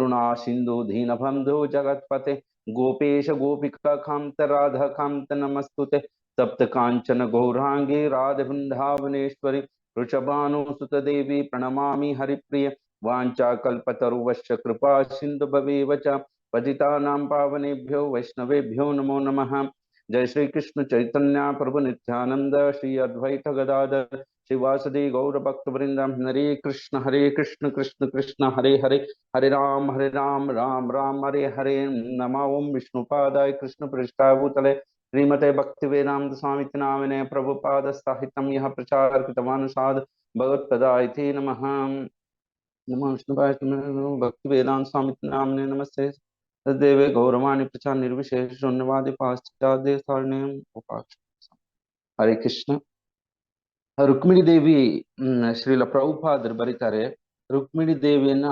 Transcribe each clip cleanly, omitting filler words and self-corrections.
करुणा सिंधु दीनबंधु जगत्पते गोपेश गोपिका कांत राधा कांत नमस्तुते सप्त कांचन गौरांगी राधे वृंदावनेश्वरी वृषभानुसुत देवी प्रणमामि हरिप्रिय वाञ्छा कल्पतरुवश्च कृपा सिंधु भवेव च पतितानां पावनेभ्यो वैष्णवेभ्यो नमो नमः। जय श्री कृष्ण चैतन्य प्रभु नित्यानंद श्री अद्वैत गदाधर श्रीवासदि गौर भक्त वृंदम हरे कृष्ण कृष्ण कृष्ण हरे हरे हरे राम राम राम हरे हरे नमः। ओम विष्णुपादाय कृष्ण पृष्ठाय भूतले श्रीमते भक्ति वेदांत स्वामी नामिने प्रभुपाद साहित्यम यह प्रचार कृतवान् साध भगवत्पदाय नमः। नमः विष्णुपादाय भक्ति वेदांत स्वामी नामिने नमस्ते तदेवे गौरवाणी प्रचार निर्विशेष शून्यवादी पाश्चात्य सारणियम उपास। हरे कृष्ण। ರುಕ್ಮಿಣಿ ದೇವಿ ಶ್ರೀಲ ಪ್ರಭುಪಾದರು ಬರೀತಾರೆ, ರುಕ್ಮಿಣಿ ದೇವಿಯನ್ನ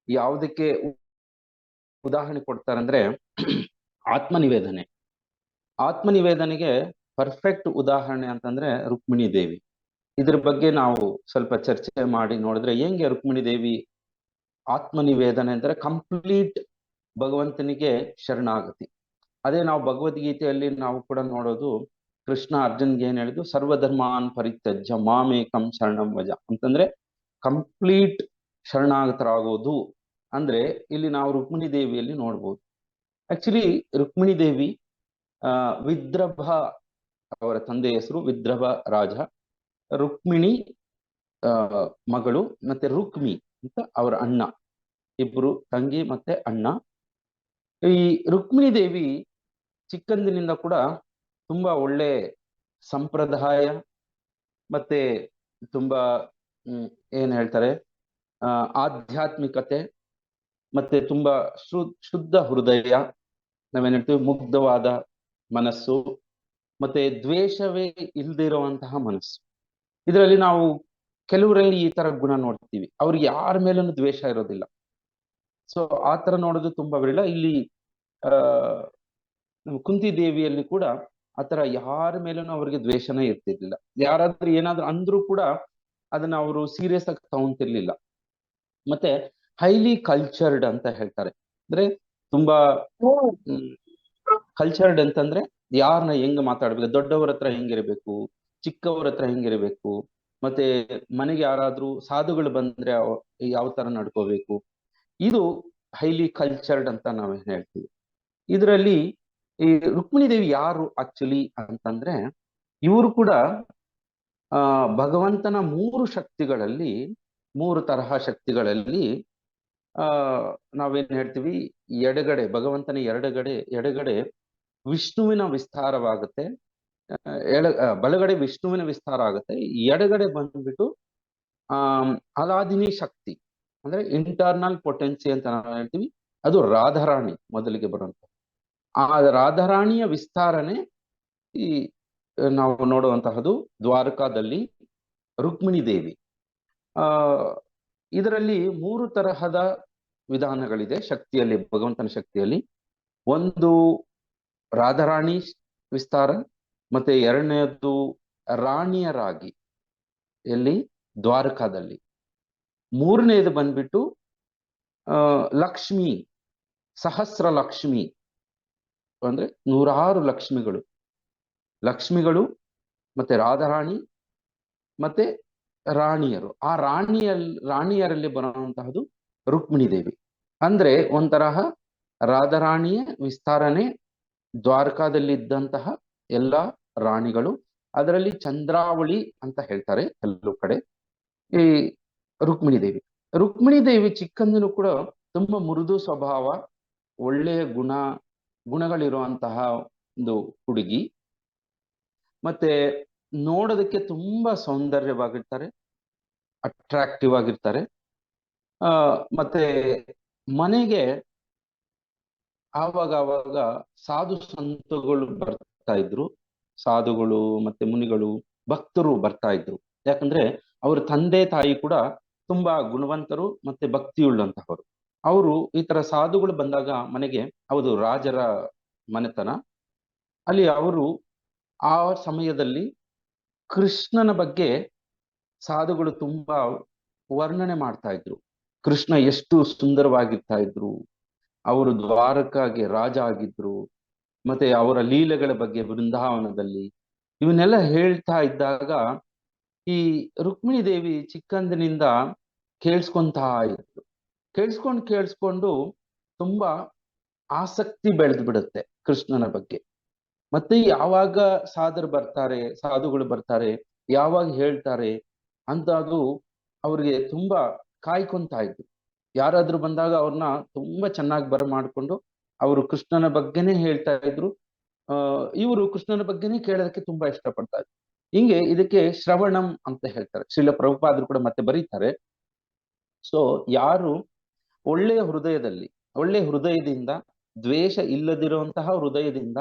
ಯಾವುದಕ್ಕೆ ಉದಾಹರಣೆ ಕೊಡ್ತಾರಂದ್ರೆ ಆತ್ಮನಿವೇದನೆ. ಆತ್ಮನಿವೇದನೆಗೆ ಪರ್ಫೆಕ್ಟ್ ಉದಾಹರಣೆ ಅಂತಂದ್ರೆ ರುಕ್ಮಿಣಿ ದೇವಿ. ಇದ್ರ ಬಗ್ಗೆ ನಾವು ಸ್ವಲ್ಪ ಚರ್ಚೆ ಮಾಡಿ ನೋಡಿದ್ರೆ ಹೆಂಗೆ ರುಕ್ಮಿಣಿ ದೇವಿ ಆತ್ಮನಿವೇದನೆ ಅಂದ್ರೆ ಕಂಪ್ಲೀಟ್ ಭಗವಂತನಿಗೆ ಶರಣಾಗತಿ. ಅದೇ ನಾವು ಭಗವದ್ಗೀತೆಯಲ್ಲಿ ನಾವು ಕೂಡ ನೋಡೋದು, ಕೃಷ್ಣ ಅರ್ಜುನ್ಗೆ ಏನ್ ಹೇಳಿದ್ರು, ಸರ್ವಧರ್ಮಾನ್ ಪರಿತ್ಯಜ್ಯ ಮಾಮೇಕಂ ಶರಣಂ ವಜ ಅಂತಂದ್ರೆ ಕಂಪ್ಲೀಟ್ ಶರಣಾಗತರಾಗೋದು. ಅಂದ್ರೆ ಇಲ್ಲಿ ನಾವು ರುಕ್ಮಿಣಿ ದೇವಿಯಲ್ಲಿ ನೋಡ್ಬೋದು. ಆಕ್ಚುಲಿ ರುಕ್ಮಿಣಿ ದೇವಿ ವಿದ್ರಭ, ಅವರ ತಂದೆಯ ಹೆಸರು ವಿದ್ರಭ ರಾಜ, ರುಕ್ಮಿಣಿ ಮಗಳು, ಮತ್ತೆ ರುಕ್ಮಿ ಅಂತ ಅವರ ಅಣ್ಣ, ಇಬ್ರು ತಂಗಿ ಮತ್ತೆ ಅಣ್ಣ. ಈ ರುಕ್ಮಿಣಿ ದೇವಿ ಚಿಕ್ಕಂದಿನಿಂದ ಕೂಡ ತುಂಬಾ ಒಳ್ಳೆ ಸಂಪ್ರದಾಯ ಮತ್ತೆ ತುಂಬಾ ಏನ್ ಹೇಳ್ತಾರೆ ಆಧ್ಯಾತ್ಮಿಕತೆ ಮತ್ತೆ ತುಂಬಾ ಶುದ್ಧ ಹೃದಯ, ನಾವೇನ್ ಹೇಳ್ತೀವಿ ಮುಗ್ಧವಾದ ಮನಸ್ಸು, ಮತ್ತೆ ದ್ವೇಷವೇ ಇಲ್ದಿರುವಂತಹ ಮನಸ್ಸು. ಇದರಲ್ಲಿ ನಾವು ಕೆಲವರಲ್ಲಿ ಈ ತರ ಗುಣ ನೋಡ್ತೀವಿ, ಅವ್ರಿಗೆ ಯಾರ ಮೇಲೂ ದ್ವೇಷ ಇರೋದಿಲ್ಲ. ಸೊ ಆ ತರ ನೋಡೋದು ತುಂಬಾ ವಿರಳ. ಇಲ್ಲಿ ಕುಂತಿ ದೇವಿಯಲ್ಲಿ ಕೂಡ ಆತರ ಯಾರ ಮೇಲೂ ಅವ್ರಿಗೆ ದ್ವೇಷನೇ ಇರ್ತಿರ್ಲಿಲ್ಲ. ಯಾರಾದ್ರೂ ಏನಾದ್ರು ಅಂದ್ರೂ ಕೂಡ ಅದನ್ನ ಅವರು ಸೀರಿಯಸ್ ಆಗಿ ತಗೊಂತಿರ್ಲಿಲ್ಲ. ಮತ್ತೆ ಹೈಲಿ ಕಲ್ಚರ್ಡ್ ಅಂತ ಹೇಳ್ತಾರೆ, ಅಂದ್ರೆ ತುಂಬಾ ಕಲ್ಚರ್ಡ್ ಅಂತಂದ್ರೆ ಯಾರನ್ನ ಹೆಂಗ್ ಮಾತಾಡ್ಬೇಕು, ದೊಡ್ಡವರ ಹತ್ರ ಹೆಂಗಿರ್ಬೇಕು, ಚಿಕ್ಕವರ ಹತ್ರ ಹೆಂಗಿರ್ಬೇಕು, ಮತ್ತೆ ಮನೆಗೆ ಯಾರಾದ್ರೂ ಸಾಧುಗಳು ಬಂದ್ರೆ ಯಾವ ತರ ನಡ್ಕೋಬೇಕು, ಇದು ಹೈಲಿ ಕಲ್ಚರ್ಡ್ ಅಂತ ನಾವೇನ್ ಹೇಳ್ತೀವಿ. ಇದರಲ್ಲಿ ಈ ರುಕ್ಮಿಣಿ ದೇವಿ ಯಾರು ಆಕ್ಚುಲಿ ಅಂತಂದ್ರೆ, ಇವರು ಕೂಡ ಭಗವಂತನ ಮೂರು ಶಕ್ತಿಗಳಲ್ಲಿ, ಮೂರು ತರಹ ಶಕ್ತಿಗಳಲ್ಲಿ ನಾವೇನ್ ಹೇಳ್ತೀವಿ, ಎಡಗಡೆ ಭಗವಂತನ ಎಡಗಡೆ ವಿಷ್ಣುವಿನ ವಿಸ್ತಾರವಾಗುತ್ತೆ, ಬಲಗಡೆ ವಿಷ್ಣುವಿನ ವಿಸ್ತಾರ ಆಗುತ್ತೆ, ಎಡಗಡೆ ಬಂದ್ಬಿಟ್ಟು ಅಲಾದಿನಿ ಶಕ್ತಿ ಅಂದ್ರೆ ಇಂಟರ್ನಲ್ ಪೊಟೆನ್ಸಿ ಅಂತ ನಾವು ಹೇಳ್ತೀವಿ, ಅದು ರಾಧಾರಾಣಿ ಮೊದಲಿಗೆ ಬರುವಂತ. ಆ ರಾಧಾರಾಣಿಯ ವಿಸ್ತಾರನೆ ಈ ನಾವು ನೋಡುವಂತಹದ್ದು ದ್ವಾರಕಾದಲ್ಲಿ ರುಕ್ಮಿಣಿ ದೇವಿ. ಇದರಲ್ಲಿ ಮೂರು ತರಹದ ವಿಧಾನಗಳಿದೆ ಶಕ್ತಿಯಲ್ಲಿ, ಭಗವಂತನ ಶಕ್ತಿಯಲ್ಲಿ. ಒಂದು ರಾಧಾರಾಣಿ ವಿಸ್ತಾರ, ಮತ್ತೆ ಎರಡನೆಯದ್ದು ರಾಣಿಯರಾಗಿ ಎಲ್ಲಿ ದ್ವಾರಕಾದಲ್ಲಿ, ಮೂರನೇದು ಬಂದ್ಬಿಟ್ಟು ಲಕ್ಷ್ಮಿ, ಸಹಸ್ರ ಲಕ್ಷ್ಮಿ ಅಂದ್ರೆ ನೂರಾರು ಲಕ್ಷ್ಮಿಗಳು ಮತ್ತೆ ರಾಧಾರಾಣಿ ಮತ್ತೆ ರಾಣಿಯರು. ಆ ರಾಣಿಯರಲ್ಲಿ ಬರುವಂತಹದ್ದು ರುಕ್ಮಿಣಿ ದೇವಿ. ಅಂದ್ರೆ ಒಂತರಹ ರಾಧಾರಾಣಿಯ ವಿಸ್ತಾರನೆ ದ್ವಾರಕಾದಲ್ಲಿ ಇದ್ದಂತಹ ಎಲ್ಲ ರಾಣಿಗಳು, ಅದರಲ್ಲಿ ಚಂದ್ರಾವಳಿ ಅಂತ ಹೇಳ್ತಾರೆ ಕೆಲವು ಕಡೆ ಈ ರುಕ್ಮಿಣಿ ದೇವಿ ಚಿಕ್ಕಂದಿನೂ ಕೂಡ ತುಂಬಾ ಮೃದು ಸ್ವಭಾವ, ಒಳ್ಳೆಯ ಗುಣಗಳಿರುವಂತಹ ಒಂದು ಹುಡುಗಿ. ಮತ್ತೆ ನೋಡೋದಕ್ಕೆ ತುಂಬಾ ಸೌಂದರ್ಯವಾಗಿರ್ತಾರೆ, ಅಟ್ರಾಕ್ಟಿವ್ ಆಗಿರ್ತಾರೆ. ಮತ್ತೆ ಮನೆಗೆ ಆವಾಗ ಸಾಧು ಸಂತಗಳು ಬರ್ತಾ ಇದ್ರು, ಸಾಧುಗಳು ಮತ್ತೆ ಮುನಿಗಳು ಭಕ್ತರು ಬರ್ತಾ ಇದ್ರು. ಯಾಕಂದ್ರೆ ಅವ್ರ ತಂದೆ ತಾಯಿ ಕೂಡ ತುಂಬಾ ಗುಣವಂತರು ಮತ್ತೆ ಭಕ್ತಿಯುಳ್ಳಂತಹವರು. ಅವರು ಈ ತರ ಸಾಧುಗಳು ಬಂದಾಗ ಮನೆಗೆ, ಹೌದು ರಾಜರ ಮನೆತನ, ಅಲ್ಲಿ ಅವರು ಆ ಸಮಯದಲ್ಲಿ ಕೃಷ್ಣನ ಬಗ್ಗೆ ಸಾಧುಗಳು ತುಂಬಾ ವರ್ಣನೆ ಮಾಡ್ತಾ ಇದ್ರು. ಕೃಷ್ಣ ಎಷ್ಟು ಸುಂದರವಾಗಿರ್ತಾ ಇದ್ರು, ಅವರು ದ್ವಾರಕಾಗೆ ರಾಜ ಆಗಿದ್ರು, ಮತ್ತೆ ಅವರ ಲೀಲೆಗಳ ಬಗ್ಗೆ ಬೃಂದಾವನದಲ್ಲಿ ಇವನ್ನೆಲ್ಲ ಹೇಳ್ತಾ ಇದ್ದಾಗ ಈ ರುಕ್ಮಿಣಿ ದೇವಿ ಚಿಕ್ಕಂದಿನಿಂದ ಕೇಳಿಸ್ಕೊಂತಾ ಇದ್ರು. ಕೇಳಿಸ್ಕೊಂಡು ತುಂಬಾ ಆಸಕ್ತಿ ಬೆಳೆದು ಬಿಡುತ್ತೆ ಕೃಷ್ಣನ ಬಗ್ಗೆ. ಮತ್ತೆ ಯಾವಾಗ ಸಾಧುಗಳು ಬರ್ತಾರೆ, ಯಾವಾಗ ಹೇಳ್ತಾರೆ ಅಂತ ಅದು ಅವ್ರಿಗೆ ತುಂಬಾ ಕಾಯ್ಕೊಂತಾ ಇದ್ರು. ಯಾರಾದ್ರೂ ಬಂದಾಗ ಅವ್ರನ್ನ ತುಂಬಾ ಚೆನ್ನಾಗಿ ಬರಮಾಡ್ಕೊಂಡು ಅವರು ಕೃಷ್ಣನ ಬಗ್ಗೆನೇ ಹೇಳ್ತಾ ಇದ್ರು. ಇವರು ಕೃಷ್ಣನ ಬಗ್ಗೆನೇ ಕೇಳೋದಕ್ಕೆ ತುಂಬಾ ಇಷ್ಟಪಡ್ತಾ ಇದ್ರು. ಹಿಂಗೆ ಇದಕ್ಕೆ ಶ್ರವಣಂ ಅಂತ ಹೇಳ್ತಾರೆ. ಶ್ರೀಲ ಪ್ರಭುಪಾದರು ಕೂಡ ಮತ್ತೆ ಬರೀತಾರೆ. ಸೊ ಯಾರು ಒಳ್ಳೆಯ ಹೃದಯದಿಂದ, ದ್ವೇಷ ಇಲ್ಲದಿರುವಂತಹ ಹೃದಯದಿಂದ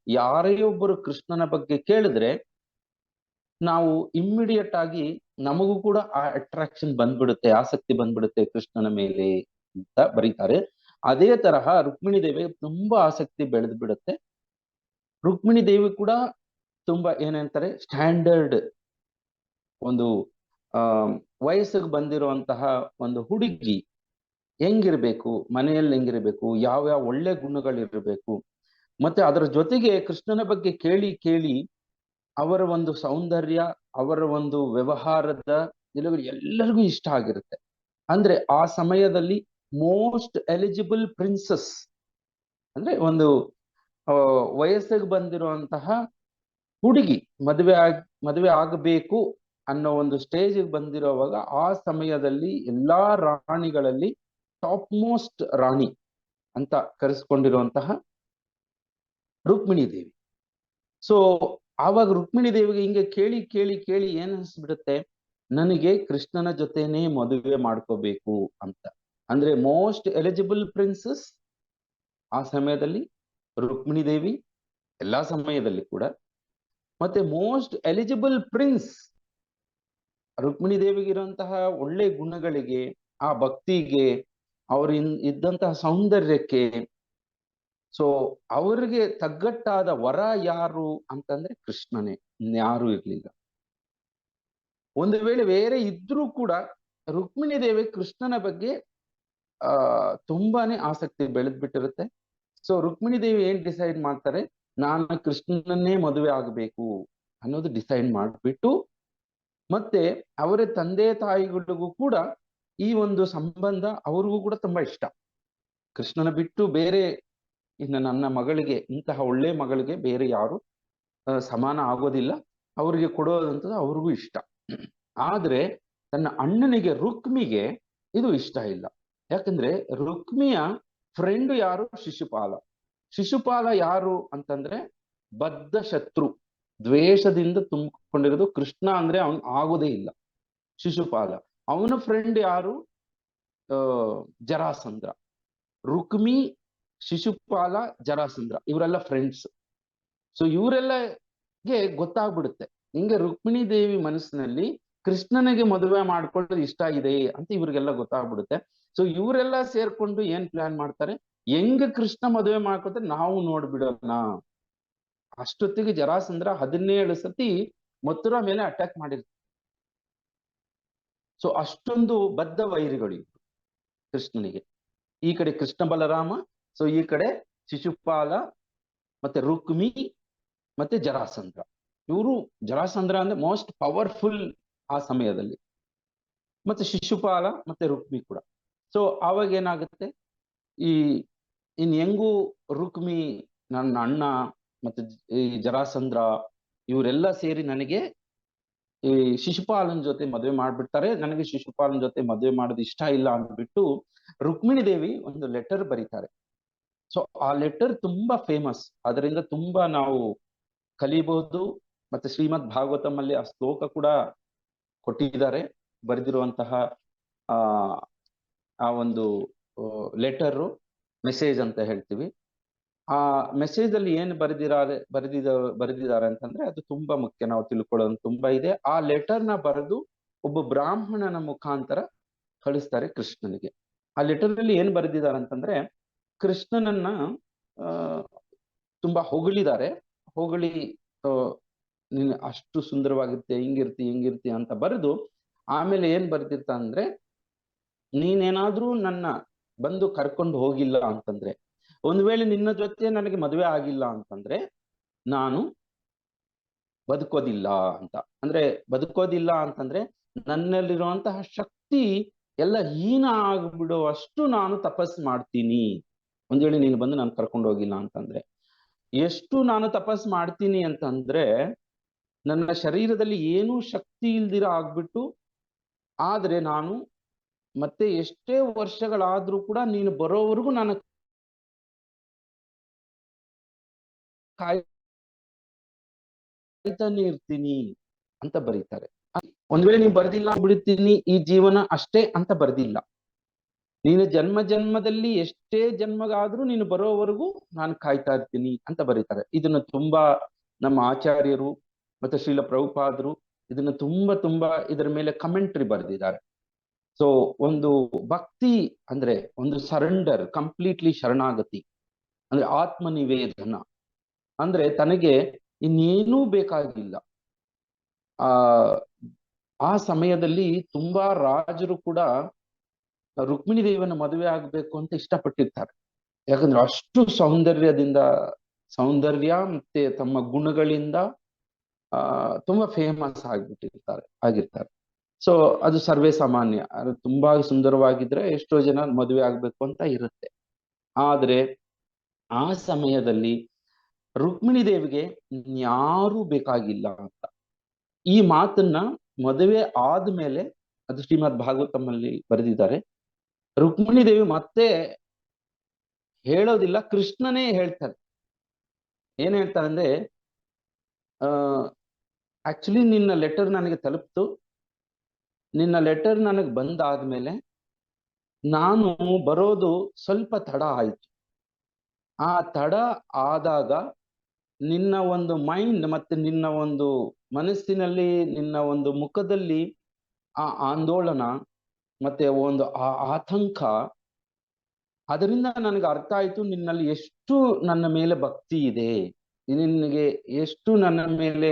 ಯಾರೇ ಒಬ್ಬರು ಕೃಷ್ಣನ ಬಗ್ಗೆ ಕೇಳಿದ್ರೆ ನಾವು ಇಮ್ಮಿಡಿಯೇಟ್ ಆಗಿ ನಮಗೂ ಕೂಡ ಆ ಅಟ್ರಾಕ್ಷನ್ ಬಂದ್ಬಿಡುತ್ತೆ, ಆಸಕ್ತಿ ಬಂದ್ಬಿಡುತ್ತೆ ಕೃಷ್ಣನ ಮೇಲೆ ಅಂತ ಬರೀತಾರೆ. ಅದೇ ತರಹ ರುಕ್ಮಿಣಿ ದೇವಿ ತುಂಬಾ ಆಸಕ್ತಿ ಬೆಳೆದು ಬಿಡುತ್ತೆ. ರುಕ್ಮಿಣಿ ದೇವಿ ಕೂಡ ತುಂಬಾ ಏನಂತಾರೆ, ಸ್ಟ್ಯಾಂಡರ್ಡ್ ಒಂದು ವಯಸ್ಸಿಗೆ ಬಂದಿರುವಂತಹ ಒಂದು ಹುಡುಗಿ ಹೆಂಗಿರ್ಬೇಕು, ಮನೆಯಲ್ಲಿ ಹೆಂಗಿರ್ಬೇಕು, ಯಾವ ಒಳ್ಳೆ ಗುಣಗಳಿರ್ಬೇಕು, ಮತ್ತೆ ಅದರ ಜೊತೆಗೆ ಕೃಷ್ಣನ ಬಗ್ಗೆ ಕೇಳಿ ಕೇಳಿ ಅವರ ಒಂದು ಸೌಂದರ್ಯ, ಅವರ ಒಂದು ವ್ಯವಹಾರದ ನಿಲುವು ಎಲ್ಲರಿಗೂ ಇಷ್ಟ ಆಗಿರುತ್ತೆ. ಅಂದ್ರೆ ಆ ಸಮಯದಲ್ಲಿ ಮೋಸ್ಟ್ ಎಲಿಜಿಬಲ್ ಪ್ರಿನ್ಸಸ್ ಅಂದ್ರೆ ಒಂದು ವಯಸ್ಸಿಗೆ ಬಂದಿರುವಂತಹ ಹುಡುಗಿ ಮದುವೆ ಆಗಬೇಕು ಅನ್ನೋ ಒಂದು ಸ್ಟೇಜಿಗೆ ಬಂದಿರೋವಾಗ ಆ ಸಮಯದಲ್ಲಿ ಎಲ್ಲಾ ರಾಣಿಗಳಲ್ಲಿ ಟಾಪ್ ಮೋಸ್ಟ್ ರಾಣಿ ಅಂತ ಕರೆಸ್ಕೊಂಡಿರುವಂತಹ ರುಕ್ಮಿಣಿ ದೇವಿ. ಸೊ ಆವಾಗ ರುಕ್ಮಿಣಿ ದೇವಿಗೆ ಹಿಂಗೆ ಕೇಳಿ ಕೇಳಿ ಕೇಳಿ ಏನ್ ಅನ್ಸ್ಬಿಡುತ್ತೆ, ನನಗೆ ಕೃಷ್ಣನ ಜೊತೆನೇ ಮದುವೆ ಮಾಡ್ಕೋಬೇಕು ಅಂತ. ಅಂದ್ರೆ ಮೋಸ್ಟ್ ಎಲಿಜಿಬಲ್ ಪ್ರಿನ್ಸಸ್ ಆ ಸಮಯದಲ್ಲಿ ರುಕ್ಮಿಣಿ ದೇವಿ, ಎಲ್ಲಾ ಸಮಯದಲ್ಲಿ ಕೂಡ. ಮತ್ತೆ ಮೋಸ್ಟ್ ಎಲಿಜಿಬಲ್ ಪ್ರಿನ್ಸ್ ರುಕ್ಮಿಣಿ ದೇವಿಗಿರುವಂತಹ ಒಳ್ಳೆ ಗುಣಗಳಿಗೆ, ಆ ಭಕ್ತಿಗೆ, ಅವ್ರ ಇದ್ದಂತಹ ಸೌಂದರ್ಯಕ್ಕೆ, ಸೊ ಅವ್ರಿಗೆ ತಗ್ಗಟ್ಟಾದ ವರ ಯಾರು ಅಂತಂದ್ರೆ ಕೃಷ್ಣನೇ, ಇನ್ಯಾರೂ ಇರ್ಲಿಲ್ಲ. ಒಂದು ವೇಳೆ ಬೇರೆ ಇದ್ರೂ ಕೂಡ ರುಕ್ಮಿಣಿ ದೇವಿ ಕೃಷ್ಣನ ಬಗ್ಗೆ ತುಂಬಾನೇ ಆಸಕ್ತಿ ಬೆಳೆದ್ಬಿಟ್ಟಿರುತ್ತೆ. ಸೊ ರುಕ್ಮಿಣಿ ದೇವಿ ಏನ್ ಡಿಸೈಡ್ ಮಾಡ್ತಾರೆ, ನಾನು ಕೃಷ್ಣನನ್ನೇ ಮದುವೆ ಆಗಬೇಕು ಅನ್ನೋದು ಡಿಸೈಡ್ ಮಾಡ್ಬಿಟ್ಟು, ಮತ್ತೆ ಅವರ ತಂದೆ ತಾಯಿಗಳಿಗೂ ಕೂಡ ಈ ಒಂದು ಸಂಬಂಧ ಅವ್ರಿಗೂ ಕೂಡ ತುಂಬಾ ಇಷ್ಟ. ಕೃಷ್ಣನ ಬಿಟ್ಟು ಬೇರೆ ಇನ್ನು ನನ್ನ ಮಗಳಿಗೆ, ಇಂತಹ ಒಳ್ಳೆ ಮಗಳಿಗೆ ಬೇರೆ ಯಾರು ಸಮಾನ ಆಗೋದಿಲ್ಲ, ಅವ್ರಿಗೆ ಕೊಡೋದಂಥದ್ದು ಅವ್ರಿಗೂ ಇಷ್ಟ. ಆದ್ರೆ ತನ್ನ ಅಣ್ಣನಿಗೆ ರುಕ್ಮಿಗೆ ಇದು ಇಷ್ಟ ಇಲ್ಲ. ಯಾಕಂದ್ರೆ ರುಕ್ಮಿಯ ಫ್ರೆಂಡ್ ಯಾರು, ಶಿಶುಪಾಲ ಯಾರು ಅಂತಂದ್ರೆ ಬದ್ಧ ಶತ್ರು, ದ್ವೇಷದಿಂದ ತುಂಬಿಕೊಂಡಿರೋದು. ಕೃಷ್ಣ ಅಂದ್ರೆ ಅವನ್ ಆಗೋದೇ ಇಲ್ಲ. ಶಿಶುಪಾಲ ಅವನ ಫ್ರೆಂಡ್ ಯಾರು, ಜರಾಸಂದ್ರ. ರುಕ್ಮಿ, ಶಿಶುಪಾಲ, ಜರಾಸಂದ್ರ ಇವರೆಲ್ಲ ಫ್ರೆಂಡ್ಸ್. ಸೊ ಇವರೆಲ್ಲಗೆ ಗೊತ್ತಾಗ್ಬಿಡುತ್ತೆ ಹಿಂಗೆ ರುಕ್ಮಿಣಿ ದೇವಿ ಮನಸ್ಸಿನಲ್ಲಿ ಕೃಷ್ಣನಿಗೆ ಮದುವೆ ಮಾಡ್ಕೊಳ್ಳೋದು ಇಷ್ಟ ಇದೆ ಅಂತ ಇವ್ರಿಗೆಲ್ಲ ಗೊತ್ತಾಗ್ಬಿಡುತ್ತೆ. ಸೊ ಇವರೆಲ್ಲ ಸೇರ್ಕೊಂಡು ಏನ್ ಪ್ಲಾನ್ ಮಾಡ್ತಾರೆ, ಹೆಂಗ ಕೃಷ್ಣ ಮದುವೆ ಮಾಡ್ಕೊತಾರೆ ನಾವು ನೋಡ್ಬಿಡೋಣ. ಅಷ್ಟೊತ್ತಿಗೆ ಜರಾಸಂದ್ರ 17 ಸತಿ ಮಥುರಾ ಮೇಲೆ ಅಟ್ಯಾಕ್ ಮಾಡಿರ್ತಾರೆ. ಸೊ ಅಷ್ಟೊಂದು ಬದ್ಧ ವೈರಿಗಳು ಕೃಷ್ಣನಿಗೆ. ಈ ಕಡೆ ಕೃಷ್ಣ ಬಲರಾಮ, ಸೊ ಈ ಕಡೆ ಶಿಶುಪಾಲ, ಮತ್ತೆ ರುಕ್ಮಿ, ಮತ್ತೆ ಜರಾಸಂದ್ರ. ಜರಾಸಂದ್ರ ಅಂದ್ರೆ ಮೋಸ್ಟ್ ಪವರ್ಫುಲ್ ಆ ಸಮಯದಲ್ಲಿ, ಮತ್ತೆ ಶಿಶುಪಾಲ ಮತ್ತೆ ರುಕ್ಮಿ ಕೂಡ. ಸೊ ಆವಾಗ ಏನಾಗುತ್ತೆ, ಹೆಂಗೂ ರುಕ್ಮಿ ನನ್ನ ಅಣ್ಣ ಮತ್ತೆ ಈ ಜರಾಸಂದ್ರ ಇವರೆಲ್ಲ ಸೇರಿ ನನಗೆ ಈ ಶಿಶುಪಾಲನ್ ಜೊತೆ ಮದುವೆ ಮಾಡ್ಬಿಡ್ತಾರೆ, ನನಗೆ ಶಿಶುಪಾಲನ್ ಜೊತೆ ಮದುವೆ ಮಾಡೋದು ಇಷ್ಟ ಇಲ್ಲ ಅಂದ್ಬಿಟ್ಟು ರುಕ್ಮಿಣಿ ದೇವಿ ಒಂದು ಲೆಟರ್ ಬರೀತಾರೆ. ಸೊ ಆ ಲೆಟರ್ ತುಂಬಾ ಫೇಮಸ್, ಅದರಿಂದ ತುಂಬಾ ನಾವು ಕಲಿಬಹುದು. ಮತ್ತೆ ಶ್ರೀಮದ್ ಭಾಗವತಂ ಅಲ್ಲಿ ಆ ಶ್ಲೋಕ ಕೂಡ ಕೊಟ್ಟಿದ್ದಾರೆ, ಬರೆದಿರುವಂತಹ ಆ ಒಂದು ಲೆಟರು, ಮೆಸೇಜ್ ಅಂತ ಹೇಳ್ತೀವಿ. ಆ ಮೆಸೇಜ್ ಅಲ್ಲಿ ಏನ್ ಬರೆದಿದ್ದಾರೆ ಅಂತಂದ್ರೆ ಅದು ತುಂಬಾ ಮುಖ್ಯ, ನಾವು ತಿಳ್ಕೊಳ್ಳೋದು ತುಂಬಾ ಇದೆ. ಆ ಲೆಟರ್ನ ಬರೆದು ಒಬ್ಬ ಬ್ರಾಹ್ಮಣನ ಮುಖಾಂತರ ಕಳಿಸ್ತಾರೆ ಕೃಷ್ಣನಿಗೆ. ಆ ಲೆಟರ್ ಅಲ್ಲಿ ಏನ್ ಬರೆದಿದ್ದಾರೆ ಅಂತಂದ್ರೆ, ಕೃಷ್ಣನನ್ನ ತುಂಬಾ ಹೊಗಳಿ ನೀನ್ ಅಷ್ಟು ಸುಂದರವಾಗಿರ್ತಿ, ಹಿಂಗಿರ್ತಿ ಅಂತ ಬರೆದು ಆಮೇಲೆ ಏನ್ ಬರ್ತಿರ್ತ ಅಂದ್ರೆ, ನೀನೇನಾದ್ರೂ ನನ್ನ ಬಂದು ಕರ್ಕೊಂಡು ಹೋಗಿಲ್ಲ ಅಂತಂದ್ರೆ, ಒಂದ್ ವೇಳೆ ನಿನ್ನ ಜೊತೆ ನನಗೆ ಮದುವೆ ಆಗಿಲ್ಲ ಅಂತಂದ್ರೆ ನಾನು ಬದುಕೋದಿಲ್ಲ ಅಂತ. ಅಂದ್ರೆ ಬದುಕೋದಿಲ್ಲ ಅಂತಂದ್ರೆ ನನ್ನಲ್ಲಿರುವಂತಹ ಶಕ್ತಿ ಎಲ್ಲ ಹೀನ ಆಗ್ಬಿಡುವಷ್ಟು ನಾನು ತಪಸ್ ಮಾಡ್ತೀನಿ. ಒಂದ್ ವೇಳೆ ನೀನು ಬಂದು ನಾನು ಕರ್ಕೊಂಡು ಹೋಗಿಲ್ಲ ಅಂತಂದ್ರೆ, ಎಷ್ಟು ನಾನು ತಪಸ್ ಮಾಡ್ತೀನಿ ಅಂತಂದ್ರೆ ನನ್ನ ಶರೀರದಲ್ಲಿ ಏನೂ ಶಕ್ತಿ ಇಲ್ದಿರ ಆಗ್ಬಿಟ್ಟು, ಆದ್ರೆ ನಾನು ಮತ್ತೆ ಎಷ್ಟೇ ವರ್ಷಗಳಾದ್ರೂ ಕೂಡ ನೀನು ಬರೋವರೆಗೂ ನಾನು ಕಾಯ್ತಾನೆ ಇರ್ತೀನಿ ಅಂತ ಬರೀತಾರೆ. ಒಂದ್ ವೇಳೆ ನೀವು ಬರ್ದಿಲ್ಲ ಬಿಡ್ತೀನಿ ಈ ಜೀವನ ಅಷ್ಟೇ ಅಂತ ಬರ್ದಿಲ್ಲ. ನೀನು ಜನ್ಮ ಜನ್ಮದಲ್ಲಿ ಎಷ್ಟೇ ಜನ್ಮಗಾದ್ರೂ ನೀನು ಬರೋವರೆಗೂ ನಾನು ಕಾಯ್ತಾ ಇರ್ತೀನಿ ಅಂತ ಬರೀತಾರೆ. ಇದನ್ನು ತುಂಬಾ ನಮ್ಮ ಆಚಾರ್ಯರು ಮತ್ತೆ ಶ್ರೀಲ ಪ್ರಭುಪಾದರು ಇದನ್ನ ತುಂಬಾ ಇದರ ಮೇಲೆ ಕಮೆಂಟ್ರಿ ಬರೆದಿದ್ದಾರೆ. ಸೊ ಒಂದು ಭಕ್ತಿ ಅಂದ್ರೆ ಒಂದು ಸರೆಂಡರ್, ಕಂಪ್ಲೀಟ್ಲಿ ಶರಣಾಗತಿ, ಅಂದ್ರೆ ಆತ್ಮ ನಿವೇದನ, ಅಂದ್ರೆ ತನಗೆ ಇನ್ನೇನೂ ಬೇಕಾಗಿಲ್ಲ. ಆ ಆ ಸಮಯದಲ್ಲಿ ತುಂಬಾ ರಾಜರು ಕೂಡ ರುಕ್ಮಿಣಿ ದೇವಿನ ಮದುವೆ ಆಗ್ಬೇಕು ಅಂತ ಇಷ್ಟಪಟ್ಟಿರ್ತಾರೆ. ಯಾಕಂದ್ರೆ ಅಷ್ಟು ಸೌಂದರ್ಯ ಮತ್ತೆ ತಮ್ಮ ಗುಣಗಳಿಂದ ತುಂಬಾ ಫೇಮಸ್ ಆಗಿರ್ತಾರೆ. ಸೊ ಅದು ಸರ್ವೇ ಸಾಮಾನ್ಯ. ಅದು ತುಂಬಾ ಸುಂದರವಾಗಿದ್ರೆ ಎಷ್ಟೋ ಜನ ಮದುವೆ ಆಗ್ಬೇಕು ಅಂತ ಇರುತ್ತೆ. ಆದ್ರೆ ಆ ಸಮಯದಲ್ಲಿ ರುಕ್ಮಿಣಿ ದೇವಿಗೆ ಯಾರೂ ಬೇಕಾಗಿಲ್ಲ ಅಂತ. ಈ ಮಾತನ್ನ ಮದುವೆ ಆದ್ಮೇಲೆ, ಅದು ಶ್ರೀಮದ್ ಭಾಗವತಮಲ್ಲಿ ಬರೆದಿದ್ದಾರೆ, ರುಕ್ಮಿಣಿ ದೇವಿ ಮತ್ತೆ ಹೇಳೋದಿಲ್ಲ, ಕೃಷ್ಣನೇ ಹೇಳ್ತಾರೆ. ಏನ್ ಹೇಳ್ತಾರೆ ಅಂದ್ರೆ, ಆಕ್ಚುಲಿ ನಿನ್ನ ಲೆಟರ್ ನನಗೆ ತಲುಪ್ತು, ನಿನ್ನ ಲೆಟರ್ ನನಗೆ ಬಂದಾದ್ಮೇಲೆ ನಾನು ಬರೋದು ಸ್ವಲ್ಪ ತಡ ಆಯ್ತು. ಆ ತಡ ಆದಾಗ ನಿನ್ನ ಒಂದು ಮೈಂಡ್ ಮತ್ತೆ ನಿನ್ನ ಒಂದು ಮನಸ್ಸಿನಲ್ಲಿ, ನಿನ್ನ ಒಂದು ಮುಖದಲ್ಲಿ ಆ ಆಂದೋಲನ ಮತ್ತೆ ಒಂದು ಆ ಆತಂಕ, ಅದರಿಂದ ನನಗೆ ಅರ್ಥ ಆಯ್ತು ನಿನ್ನಲ್ಲಿ ಎಷ್ಟು ನನ್ನ ಮೇಲೆ ಭಕ್ತಿ ಇದೆ, ನಿನಗೆ ಎಷ್ಟು ನನ್ನ ಮೇಲೆ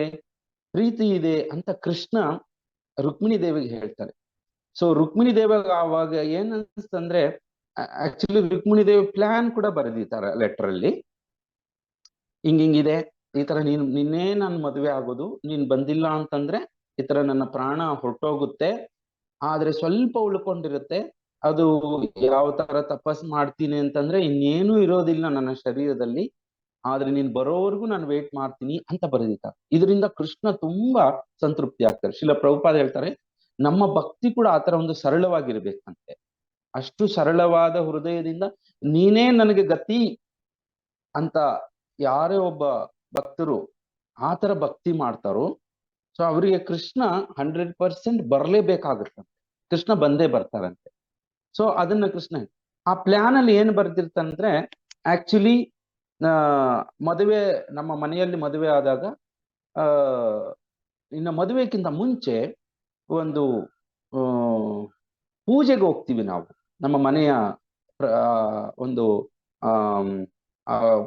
ಪ್ರೀತಿ ಇದೆ ಅಂತ ಕೃಷ್ಣ ರುಕ್ಮಿಣಿ ದೇವಿಗೆ ಹೇಳ್ತಾರೆ. ಸೊ ರುಕ್ಮಿಣಿ ದೇವಾಗ ಆವಾಗ ಏನ್ ಅನ್ಸ್ತಂದ್ರೆ, ಆಕ್ಚುಲಿ ರುಕ್ಮಿಣಿ ದೇವಿ ಪ್ಲಾನ್ ಕೂಡ ಬರೆದಿದ್ದಾರೆ ಲೆಟರ್ ಅಲ್ಲಿ. ಹಿಂಗಿದೆ, ಈ ತರ ನಿನ್ನೇ ನಾನು ಮದುವೆ ಆಗೋದು, ನೀನ್ ಬಂದಿಲ್ಲ ಅಂತಂದ್ರೆ ಈ ತರ ನನ್ನ ಪ್ರಾಣ ಹೊರಟೋಗುತ್ತೆ, ಆದ್ರೆ ಸ್ವಲ್ಪ ಉಳ್ಕೊಂಡಿರುತ್ತೆ. ಅದು ಯಾವ ತರ ತಪಸ್ ಮಾಡ್ತೀನಿ ಅಂತಂದ್ರೆ ಇನ್ನೇನು ಇರೋದಿಲ್ಲ ನನ್ನ ಶರೀರದಲ್ಲಿ, ಆದ್ರೆ ನೀನ್ ಬರೋವರೆಗೂ ನಾನು ವೇಟ್ ಮಾಡ್ತೀನಿ ಅಂತ ಬರೆದಿದ್ದಾರೆ. ಇದರಿಂದ ಕೃಷ್ಣ ತುಂಬಾ ಸಂತೃಪ್ತಿ ಆಗ್ತಾರೆ. ಶಿಲ ಪ್ರಭುಪಾದ ಹೇಳ್ತಾರೆ, ನಮ್ಮ ಭಕ್ತಿ ಕೂಡ ಆತರ ಒಂದು ಸರಳವಾಗಿರ್ಬೇಕಂತೆ. ಅಷ್ಟು ಸರಳವಾದ ಹೃದಯದಿಂದ ನೀನೇ ನನಗೆ ಗತಿ ಅಂತ ಯಾರೇ ಒಬ್ಬ ಭಕ್ತರು ಆತರ ಭಕ್ತಿ ಮಾಡ್ತಾರೋ, ಸೊ ಅವರಿಗೆ ಕೃಷ್ಣ 100% ಬರ್ಲೇಬೇಕಾಗುತ್ತಂತೆ, ಕೃಷ್ಣ ಬಂದೇ ಬರ್ತಾರಂತೆ. ಸೊ ಅದನ್ನ ಕೃಷ್ಣ ಆ ಪ್ಲಾನ್ ಅಲ್ಲಿ ಏನ್ ಬರ್ದಿರ್ತಂದ್ರೆ, ಆಕ್ಚುಲಿ ಮದುವೆ, ನಮ್ಮ ಮನೆಯಲ್ಲಿ ಮದುವೆ ಆದಾಗ ಇನ್ನು ಮದುವೆಕ್ಕಿಂತ ಮುಂಚೆ ಒಂದು ಪೂಜೆಗೆ ಹೋಗ್ತೀವಿ ನಾವು. ನಮ್ಮ ಮನೆಯ ಒಂದು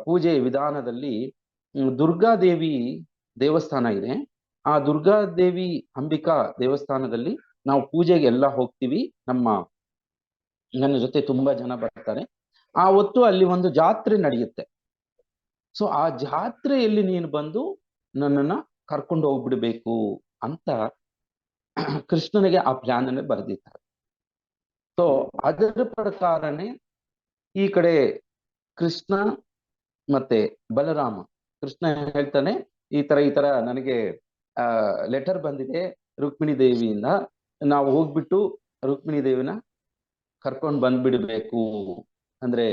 ಪೂಜೆ ವಿಧಾನದಲ್ಲಿ ದುರ್ಗಾದೇವಿ ದೇವಸ್ಥಾನ ಇದೆ. ಆ ದುರ್ಗಾದೇವಿ ಅಂಬಿಕಾ ದೇವಸ್ಥಾನದಲ್ಲಿ ನಾವು ಪೂಜೆಗೆ ಎಲ್ಲ ಹೋಗ್ತೀವಿ. ನನ್ನ ಜೊತೆ ತುಂಬಾ ಜನ ಬರ್ತಾರೆ. ಆ ಹೊತ್ತು ಅಲ್ಲಿ ಒಂದು ಜಾತ್ರೆ ನಡೆಯುತ್ತೆ. ಸೊ ಆ ಜಾತ್ರೆಯಲ್ಲಿ ನೀನು ಬಂದು ನನ್ನನ್ನ ಕರ್ಕೊಂಡು ಹೋಗ್ಬಿಡ್ಬೇಕು ಅಂತ ಕೃಷ್ಣನಿಗೆ ಆ ಪ್ಲಾನ್ ಅನ್ನು ಬರೆದಿದ್ದಾರೆ. ಸೊ ಅದರ ಪ್ರಕಾರನೇ ಈ ಕಡೆ ಕೃಷ್ಣ ಮತ್ತೆ ಬಲರಾಮ, ಕೃಷ್ಣ ಹೇಳ್ತಾನೆ, ಈ ತರ ನನಗೆ ಲೆಟರ್ ಬಂದಿದೆ ರುಕ್ಮಿಣಿ ದೇವಿಯಿಂದ, ನಾವು ಹೋಗ್ಬಿಟ್ಟು ರುಕ್ಮಿಣಿ ದೇವಿನ ಕರ್ಕೊಂಡು ಬಂದ್ಬಿಡ್ಬೇಕು, ಅಂದ್ರೆ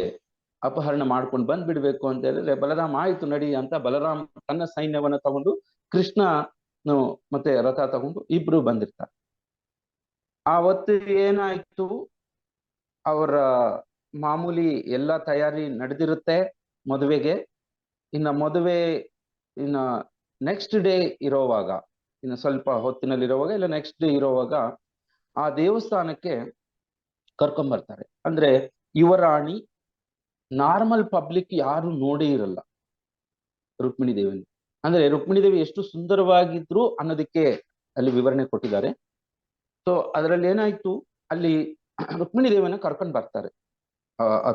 ಅಪಹರಣ ಮಾಡ್ಕೊಂಡು ಬಂದ್ಬಿಡ್ಬೇಕು ಅಂತ ಹೇಳಿದ್ರೆ, ಬಲರಾಮ ಆಯ್ತು ನಡಿ ಅಂತ ಬಲರಾಮ ತನ್ನ ಸೈನ್ಯವನ್ನ ತಗೊಂಡು, ಕೃಷ್ಣ ಮತ್ತೆ ರಥ ತಗೊಂಡು ಇಬ್ರು ಬಂದಿರ್ತಾರೆ. ಆವತ್ತು ಏನಾಯ್ತು, ಅವರ ಮಾಮೂಲಿ ಎಲ್ಲ ತಯಾರಿ ನಡೆದಿರುತ್ತೆ ಮದುವೆಗೆ. ಇನ್ನ ನೆಕ್ಸ್ಟ್ ಡೇ ಇರೋವಾಗ, ಇನ್ನು ಸ್ವಲ್ಪ ಹೊತ್ತಿನಲ್ಲಿರುವಾಗ ಇಲ್ಲ ನೆಕ್ಸ್ಟ್ ಡೇ ಇರೋವಾಗ ಆ ದೇವಸ್ಥಾನಕ್ಕೆ ಕರ್ಕೊಂಬರ್ತಾರೆ. ಅಂದ್ರೆ ಯುವರಾಣಿ, ನಾರ್ಮಲ್ ಪಬ್ಲಿಕ್ ಯಾರು ನೋಡೇ ಇರಲ್ಲ ರುಕ್ಮಿಣಿ ದೇವಿನ. ಅಂದ್ರೆ ರುಕ್ಮಿಣಿ ದೇವಿ ಎಷ್ಟು ಸುಂದರವಾಗಿದ್ರು ಅನ್ನೋದಕ್ಕೆ ಅಲ್ಲಿ ವಿವರಣೆ ಕೊಟ್ಟಿದ್ದಾರೆ. ಸೊ ಅದರಲ್ಲಿ ಏನಾಯ್ತು, ಅಲ್ಲಿ ರುಕ್ಮಿಣಿ ದೇವಿನ ಕರ್ಕೊಂಡ್ ಬರ್ತಾರೆ,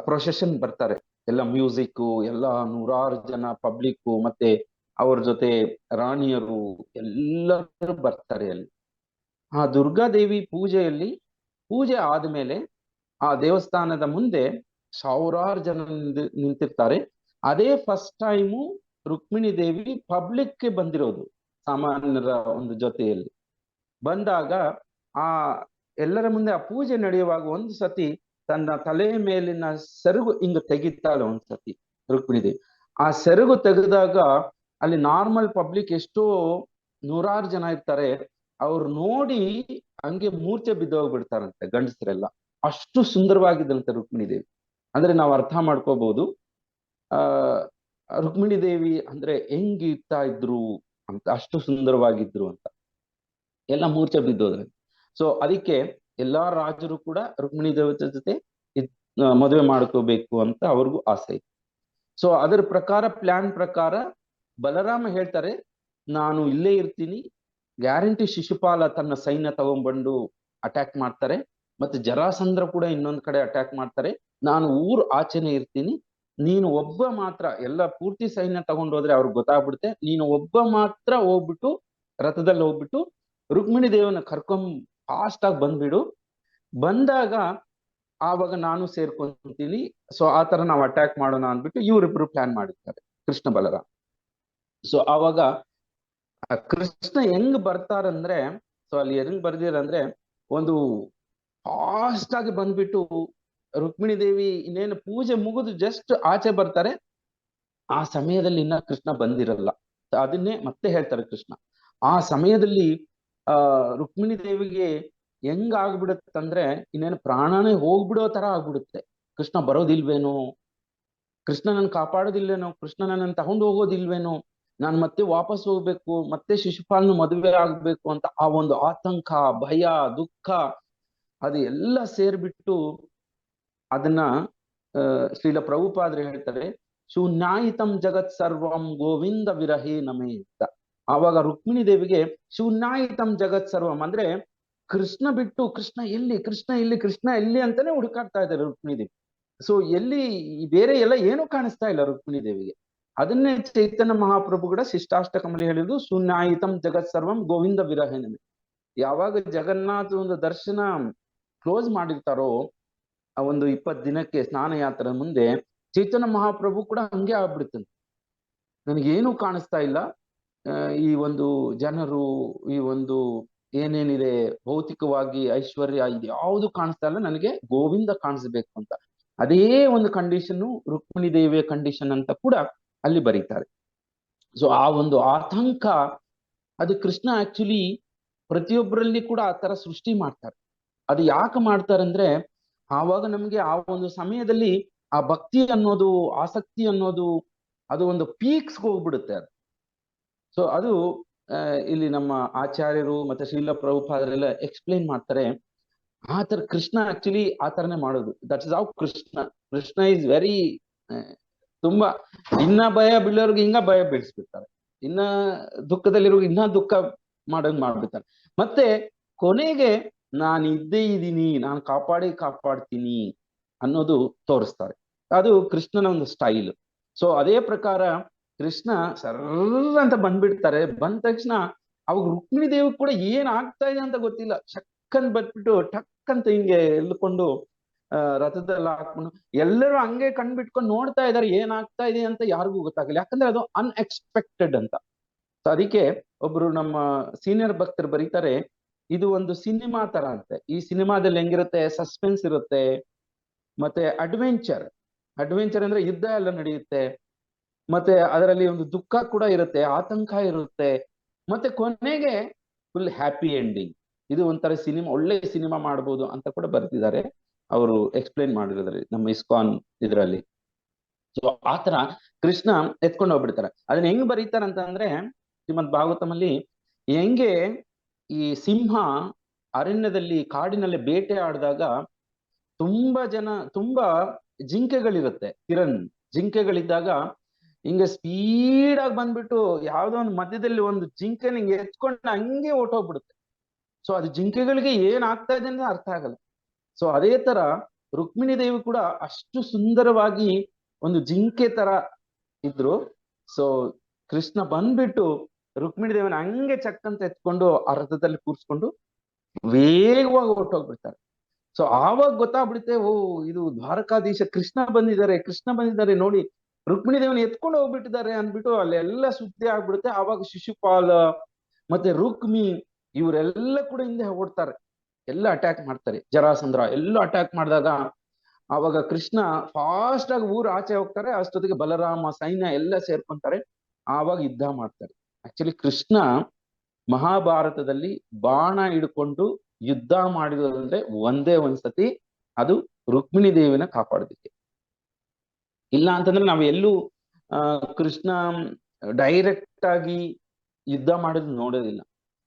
ಪ್ರೊಸೆಷನ್ ಬರ್ತಾರೆ, ಎಲ್ಲ ಮ್ಯೂಸಿಕ್, ಎಲ್ಲ ನೂರಾರು ಜನ ಪಬ್ಲಿಕ್, ಮತ್ತೆ ಅವ್ರ ಜೊತೆ ರಾಣಿಯರು ಎಲ್ಲರೂ ಬರ್ತಾರೆ ಅಲ್ಲಿ. ಆ ದುರ್ಗಾದೇವಿ ಪೂಜೆ ಆದ್ಮೇಲೆ ಆ ದೇವಸ್ಥಾನದ ಮುಂದೆ ಸಾವಿರಾರು ಜನ ನಿಂತಿರ್ತಾರೆ. ಅದೇ ಫಸ್ಟ್ ಟೈಮು ರುಕ್ಮಿಣಿ ದೇವಿ ಪಬ್ಲಿಕ್ಗೆ ಬಂದಿರೋದು, ಸಾಮಾನ್ಯರ ಒಂದು ಜೊತೆಯಲ್ಲಿ ಬಂದಾಗ ಆ ಎಲ್ಲರ ಮುಂದೆ ಆ ಪೂಜೆ ನಡೆಯುವಾಗ ಒಂದು ಸತಿ ತನ್ನ ತಲೆಯ ಮೇಲಿನ ಸೆರಗು ಹಿಂಗ ತೆಗಿತಾಳೆ ಒಂದ್ಸತಿ ರುಕ್ಮಿಣಿ ದೇವಿ. ಆ ಸೆರಗು ತೆಗೆದಾಗ ಅಲ್ಲಿ ನಾರ್ಮಲ್ ಪಬ್ಲಿಕ್ ಎಷ್ಟೋ ನೂರಾರು ಜನ ಇರ್ತಾರೆ, ಅವ್ರು ನೋಡಿ ಹಂಗೆ ಮೂರ್ಛೆ ಬಿದ್ದೋಗ್ಬಿಡ್ತಾರಂತೆ ಗಂಡಸರೆಲ್ಲ. ಅಷ್ಟು ಸುಂದರವಾಗಿದ್ದಂತೆ ರುಕ್ಮಿಣಿ ದೇವಿ. ಅಂದ್ರೆ ನಾವು ಅರ್ಥ ಮಾಡ್ಕೋಬಹುದು ಆ ರುಕ್ಮಿಣಿ ದೇವಿ ಅಂದ್ರೆ ಹೆಂಗ್ ಇರ್ತಾ ಇದ್ರು ಅಂತ, ಅಷ್ಟು ಸುಂದರವಾಗಿದ್ರು ಅಂತ. ಎಲ್ಲ ಮೂರ್ಛೆ ಬಿದ್ದೋದ್ರೆ. ಸೊ ಅದಕ್ಕೆ ಎಲ್ಲಾ ರಾಜರು ಕೂಡ ರುಕ್ಮಿಣಿ ದೇವತೆ ಜೊತೆ ಮದುವೆ ಮಾಡ್ಕೋಬೇಕು ಅಂತ ಅವ್ರಿಗೂ ಆಸೆ ಇತ್ತು. ಸೊ ಅದರ ಪ್ರಕಾರ ಪ್ಲಾನ್ ಪ್ರಕಾರ ಬಲರಾಮ ಹೇಳ್ತಾರೆ, ನಾನು ಇಲ್ಲೇ ಇರ್ತೀನಿ, ಗ್ಯಾರಂಟಿ ಶಿಶುಪಾಲ ತನ್ನ ಸೈನ್ಯ ತಗೊಂಡ್ಬಂದು ಅಟ್ಯಾಕ್ ಮಾಡ್ತಾರೆ, ಮತ್ತೆ ಜರಾಸಂದ್ರ ಕೂಡ ಇನ್ನೊಂದ್ ಕಡೆ ಅಟ್ಯಾಕ್ ಮಾಡ್ತಾರೆ, ನಾನು ಊರ್ ಆಚೆನೆ ಇರ್ತೀನಿ, ನೀನು ಒಬ್ಬ ಮಾತ್ರ, ಎಲ್ಲ ಪೂರ್ತಿ ಸೈನ್ಯ ತಗೊಂಡೋದ್ರೆ ಅವ್ರಿಗೆ ಗೊತ್ತಾಗ್ಬಿಡುತ್ತೆ, ನೀನು ಒಬ್ಬ ಮಾತ್ರ ಹೋಗ್ಬಿಟ್ಟು ರಥದಲ್ಲಿ ಹೋಗ್ಬಿಟ್ಟು ರುಕ್ಮಿಣಿ ದೇವನ ಕರ್ಕೊಂಡ್ ಫಾಸ್ಟ್ ಆಗಿ ಬಂದ್ಬಿಡು, ಬಂದಾಗ ಆವಾಗ ನಾನು ಸೇರ್ಕೊಂತೀನಿ. ಸೊ ಆತರ ನಾವು ಅಟ್ಯಾಕ್ ಮಾಡೋಣ ಅಂದ್ಬಿಟ್ಟು ಇವರಿಬ್ರು ಪ್ಲಾನ್ ಮಾಡಿರ್ತಾರೆ, ಕೃಷ್ಣ ಬಲರಾಮ್. ಸೊ ಆವಾಗ ಕೃಷ್ಣ ಹೆಂಗ್ ಬರ್ತಾರಂದ್ರೆ, ಸೊ ಅಲ್ಲಿ ಹೆಂಗ್ ಬರ್ದಿರಂದ್ರೆ, ಒಂದು ಫಾಸ್ಟ್ ಆಗಿ ಬಂದ್ಬಿಟ್ಟು ರುಕ್ಮಿಣಿ ದೇವಿ ಇನ್ನೇನು ಪೂಜೆ ಮುಗಿದು ಜಸ್ಟ್ ಆಚೆ ಬರ್ತಾರೆ, ಆ ಸಮಯದಲ್ಲಿ ಇನ್ನ ಕೃಷ್ಣ ಬಂದಿರಲ್ಲ. ಅದನ್ನೇ ಮತ್ತೆ ಹೇಳ್ತಾರೆ ಕೃಷ್ಣ. ಆ ಸಮಯದಲ್ಲಿ ರುಕ್ಮಿಣಿ ದೇವಿಗೆ ಹೆಂಗ್ ಆಗ್ಬಿಡುತ್ತಂದ್ರೆ, ಇನ್ನೇನು ಪ್ರಾಣನೇ ಹೋಗ್ಬಿಡೋ ತರ ಆಗ್ಬಿಡುತ್ತೆ. ಕೃಷ್ಣ ಬರೋದಿಲ್ವೇನೋ, ಕೃಷ್ಣ ನನ್ ಕಾಪಾಡೋದಿಲ್ವೇನೋ, ಕೃಷ್ಣ ನನ್ನ ತಗೊಂಡು ಹೋಗೋದಿಲ್ವೇನೋ, ನಾನು ಮತ್ತೆ ವಾಪಸ್ ಹೋಗ್ಬೇಕು, ಮತ್ತೆ ಶಿಶುಪಾಲನ ಮದುವೆ ಆಗ್ಬೇಕು ಅಂತ ಆ ಒಂದು ಆತಂಕ, ಭಯ, ದುಃಖ ಅದು ಎಲ್ಲ ಸೇರ್ಬಿಟ್ಟು ಅದನ್ನ ಶ್ರೀಲ ಪ್ರಭುಪಾದರು ಹೇಳ್ತಾರೆ, ಶೂನ್ಯಾಯಿತಂ ಜಗತ್ ಸರ್ವಂ ಗೋವಿಂದ ವಿರಹೇ ನಮೇ ಅಂತ. ಆವಾಗ ರುಕ್ಮಿಣಿ ದೇವಿಗೆ ಶೂನ್ಯಾಯಿತಂ ಜಗತ್ ಸರ್ವಂ ಅಂದ್ರೆ ಕೃಷ್ಣ ಬಿಟ್ಟು, ಕೃಷ್ಣ ಎಲ್ಲಿ, ಕೃಷ್ಣ ಎಲ್ಲಿ, ಕೃಷ್ಣ ಎಲ್ಲಿ ಅಂತಾನೆ ಹುಡುಕಾಡ್ತಾ ಇದ್ದಾರೆ ರುಕ್ಮಿಣಿ ದೇವಿ. ಸೊ ಎಲ್ಲಿ ಬೇರೆ ಎಲ್ಲ ಏನೂ ಕಾಣಿಸ್ತಾ ಇಲ್ಲ ರುಕ್ಮಿಣಿ ದೇವಿಗೆ. ಅದನ್ನೇ ಚೈತನ್ಯ ಮಹಾಪ್ರಭು ಕೂಡ ಶಿಷ್ಟಾಷ್ಟಕಮಲ್ಲಿ ಹೇಳಿದ್ರು, ಶೂನ್ಯಾಯಿತಂ ಜಗತ್ ಸರ್ವಂ ಗೋವಿಂದ ವಿರಹೇ ನಮೇ. ಯಾವಾಗ ಜಗನ್ನಾಥ ಒಂದು ದರ್ಶನ ಕ್ಲೋಸ್ ಮಾಡಿರ್ತಾರೋ ಆ ಒಂದು 20 ದಿನಕ್ಕೆ ಸ್ನಾನ ಯಾತ್ರೆ ಮುಂದೆ, ಚೈತನ್ಯ ಮಹಾಪ್ರಭು ಕೂಡ ಹಂಗೆ ಆಗ್ಬಿಡುತ್ತಂತೆ, ನನಗೇನು ಕಾಣಿಸ್ತಾ ಇಲ್ಲ, ಈ ಒಂದು ಜನರು, ಈ ಒಂದು ಏನೇನಿದೆ ಭೌತಿಕವಾಗಿ ಐಶ್ವರ್ಯ ಇದು ಯಾವುದು ಕಾಣಿಸ್ತಾ ಇಲ್ಲ, ನನಗೆ ಗೋವಿಂದ ಕಾಣಿಸ್ಬೇಕು ಅಂತ. ಅದೇ ಒಂದು ಕಂಡೀಷನ್ ರುಕ್ಮಿಣಿ ದೇವಿಯ ಕಂಡೀಷನ್ ಅಂತ ಕೂಡ ಅಲ್ಲಿ ಬರೀತಾರೆ. ಸೊ ಆ ಒಂದು ಆತಂಕ ಅದು ಕೃಷ್ಣ ಆಕ್ಚುಲಿ ಪ್ರತಿಯೊಬ್ಬರಲ್ಲಿ ಕೂಡ ಆ ತರ ಸೃಷ್ಟಿ ಮಾಡ್ತಾರೆ. ಅದು ಯಾಕೆ ಮಾಡ್ತಾರೆ ಅಂದ್ರೆ, ಆವಾಗ ನಮ್ಗೆ ಆ ಒಂದು ಸಮಯದಲ್ಲಿ ಆ ಭಕ್ತಿ ಅನ್ನೋದು, ಆಸಕ್ತಿ ಅನ್ನೋದು ಅದು ಒಂದು ಪೀಕ್ಸ್ಗೆ ಹೋಗ್ಬಿಡುತ್ತೆ ಅದು. ಸೊ ಅದು ಇಲ್ಲಿ ನಮ್ಮ ಆಚಾರ್ಯರು ಮತ್ತೆ ಶ್ರೀಲ ಪ್ರಭುಪಾದರೆಲ್ಲ ಎಕ್ಸ್ಪ್ಲೈನ್ ಮಾಡ್ತಾರೆ. ಆ ತರ ಕೃಷ್ಣ ಆಕ್ಚುಲಿ ಆ ತರನೇ ಮಾಡೋದು. That is how Krishna is very ತುಂಬಾ ಇನ್ನ ಭಯ ಬೀಳೋರ್ಗೆ ಹಿಂಗ ಭಯ ಬೀಳಿಸ್ಬಿಡ್ತಾರೆ, ಇನ್ನ ದುಃಖದಲ್ಲಿರೋ ಇನ್ನ ದುಃಖ ಮಾಡೋಂಗ್ ಮಾಡ್ಬಿಡ್ತಾರೆ, ಮತ್ತೆ ಕೊನೆಗೆ ನಾನು ಇದ್ದೇ ಇದ್ದೀನಿ, ನಾನು ಕಾಪಾಡ್ತೀನಿ ಅನ್ನೋದು ತೋರಿಸ್ತಾರೆ. ಅದು ಕೃಷ್ಣನ ಒಂದು ಸ್ಟೈಲ್. ಸೊ ಅದೇ ಪ್ರಕಾರ ಕೃಷ್ಣ ಸರ್ರ ಅಂತ ಬಂದ್ಬಿಡ್ತಾರೆ. ಬಂದ ತಕ್ಷಣ ಅವಾಗ ರುಕ್ಮಿಣಿ ದೇವಿ ಕೂಡ ಏನ್ ಆಗ್ತಾ ಇದೆ ಅಂತ ಗೊತ್ತಿಲ್ಲ, ಚಕ್ಕನ್ ಬಂದ್ಬಿಟ್ಟು ಟಕ್ ಅಂತ ಹಿಂಗೆ ಎಳ್ಕೊಂಡು ರಥದಲ್ಲಿ ಹಾಕೊಂಡು ಎಲ್ಲರೂ ಹಂಗೆ ಕಣ್ಬಿಟ್ಕೊಂಡು ನೋಡ್ತಾ ಇದಾರೆ, ಏನಾಗ್ತಾ ಇದೆ ಅಂತ ಯಾರಿಗೂ ಗೊತ್ತಾಗಿಲ್ಲ, ಯಾಕಂದ್ರೆ ಅದು ಅನ್ಎಕ್ಸ್ಪೆಕ್ಟೆಡ್ ಅಂತ. ಸೊ ಅದಕ್ಕೆ ಒಬ್ರು ನಮ್ಮ ಸೀನಿಯರ್ ಭಕ್ತರು ಬರೀತಾರೆ, ಇದು ಒಂದು ಸಿನಿಮಾ ತರ ಅಂತೆ. ಈ ಸಿನಿಮಾದಲ್ಲಿ ಹೆಂಗಿರುತ್ತೆ, ಸಸ್ಪೆನ್ಸ್ ಇರುತ್ತೆ, ಮತ್ತೆ ಅಡ್ವೆಂಚರ್ ಅಂದ್ರೆ ಯುದ್ಧ ಎಲ್ಲ ನಡೆಯುತ್ತೆ, ಮತ್ತೆ ಅದರಲ್ಲಿ ಒಂದು ದುಃಖ ಕೂಡ ಇರುತ್ತೆ, ಆತಂಕ ಇರುತ್ತೆ, ಮತ್ತೆ ಕೊನೆಗೆ ಫುಲ್ ಹ್ಯಾಪಿ ಎಂಡಿಂಗ್. ಇದು ಒಂಥರ ಸಿನಿಮಾ, ಒಳ್ಳೆ ಸಿನಿಮಾ ಮಾಡ್ಬೋದು ಅಂತ ಕೂಡ ಬರ್ತಿದ್ದಾರೆ ಅವರು ಎಕ್ಸ್ಪ್ಲೈನ್ ಮಾಡಿರೋದ್ರಲ್ಲಿ ನಮ್ಮ ಇಸ್ಕಾನ್ ಇದ್ರಲ್ಲಿ. ಸೊ ಆತರ ಕೃಷ್ಣ ಎತ್ಕೊಂಡು ಹೋಗ್ಬಿಡ್ತಾರೆ. ಅದನ್ನ ಹೆಂಗ್ ಬರೀತಾರಂತಂದ್ರೆ ಶ್ರೀಮದ್ ಭಾಗವತಮಲ್ಲಿ, ಹೆಂಗೆ ಈ ಸಿಂಹ ಅರಣ್ಯದಲ್ಲಿ ಕಾಡಿನಲ್ಲಿ ಬೇಟೆ ಆಡಿದಾಗ ತುಂಬಾ ಜಿಂಕೆಗಳಿರುತ್ತೆ, ಜಿಂಕೆಗಳಿದ್ದಾಗ ಹಿಂಗೆ ಸ್ಪೀಡ್ ಆಗಿ ಬಂದ್ಬಿಟ್ಟು ಯಾವ್ದೋ ಒಂದು ಮಧ್ಯದಲ್ಲಿ ಒಂದು ಜಿಂಕೆ ಹಿಂಗೆ ಎತ್ಕೊಂಡು ಹಂಗೆ ಹೊರ್ಟೋಗ್ಬಿಡುತ್ತೆ. ಸೊ ಅದು ಜಿಂಕೆಗಳಿಗೆ ಏನ್ ಆಗ್ತಾ ಇದೆ ಅಂತ ಅರ್ಥ ಆಗಲ್ಲ. ಸೊ ಅದೇ ತರ ರುಕ್ಮಿಣಿ ದೇವಿ ಕೂಡ ಅಷ್ಟು ಸುಂದರವಾಗಿ ಒಂದು ಜಿಂಕೆ ತರ ಇದ್ರು. ಸೊ ಕೃಷ್ಣ ಬಂದ್ಬಿಟ್ಟು ರುಕ್ಮಿಣಿ ದೇವಿನ ಹಂಗೆ ಚಕ್ಕಂತ ಎತ್ಕೊಂಡು ಆ ರಥದಲ್ಲಿ ಕೂರ್ಸ್ಕೊಂಡು ವೇಗವಾಗಿ ಹೊರಟೋಗ್ಬಿಡ್ತಾರೆ. ಸೊ ಆವಾಗ ಗೊತ್ತಾಗ್ಬಿಡುತ್ತೆ, ಓ ಇದು ದ್ವಾರಕಾಧೀಶ ಕೃಷ್ಣ ಬಂದಿದ್ದಾರೆ ನೋಡಿ, ರುಕ್ಮಿಣಿ ದೇವನ ಎತ್ಕೊಂಡು ಹೋಗ್ಬಿಟ್ಟಿದ್ದಾರೆ ಅಂದ್ಬಿಟ್ಟು ಅಲ್ಲೆಲ್ಲ ಸುದ್ದಿ ಆಗ್ಬಿಡುತ್ತೆ. ಆವಾಗ ಶಿಶುಪಾಲ ಮತ್ತೆ ರುಕ್ಮಿ ಇವರೆಲ್ಲ ಕೂಡ ಹಿಂದೆ ಓಡ್ತಾರೆ, ಎಲ್ಲ ಅಟ್ಯಾಕ್ ಮಾಡ್ತಾರೆ. ಜರಾಸಂದ್ರ ಎಲ್ಲ ಅಟ್ಯಾಕ್ ಮಾಡಿದಾಗ ಆವಾಗ ಕೃಷ್ಣ ಫಾಸ್ಟ್ ಆಗಿ ಊರ್ ಆಚೆ ಹೋಗ್ತಾರೆ. ಅಷ್ಟೊತ್ತಿಗೆ ಬಲರಾಮ ಸೈನ್ಯ ಎಲ್ಲ ಸೇರ್ಕೊಂತಾರೆ, ಆವಾಗ ಯುದ್ಧ ಮಾಡ್ತಾರೆ. ಆಕ್ಚುಲಿ ಕೃಷ್ಣ ಮಹಾಭಾರತದಲ್ಲಿ ಬಾಣ ಹಿಡ್ಕೊಂಡು ಯುದ್ಧ ಮಾಡಿರೋದಂದ್ರೆ ಒಂದೇ ಒಂದ್ಸತಿ, ಅದು ರುಕ್ಮಿಣಿ ದೇವಿನ ಕಾಪಾಡೋದಕ್ಕೆ. ಇಲ್ಲ ಅಂತಂದ್ರೆ ನಾವ್ ಎಲ್ಲೂ ಕೃಷ್ಣ ಡೈರೆಕ್ಟ್ ಆಗಿ ಯುದ್ಧ ಮಾಡೋದು ನೋಡೋದಿಲ್ಲ.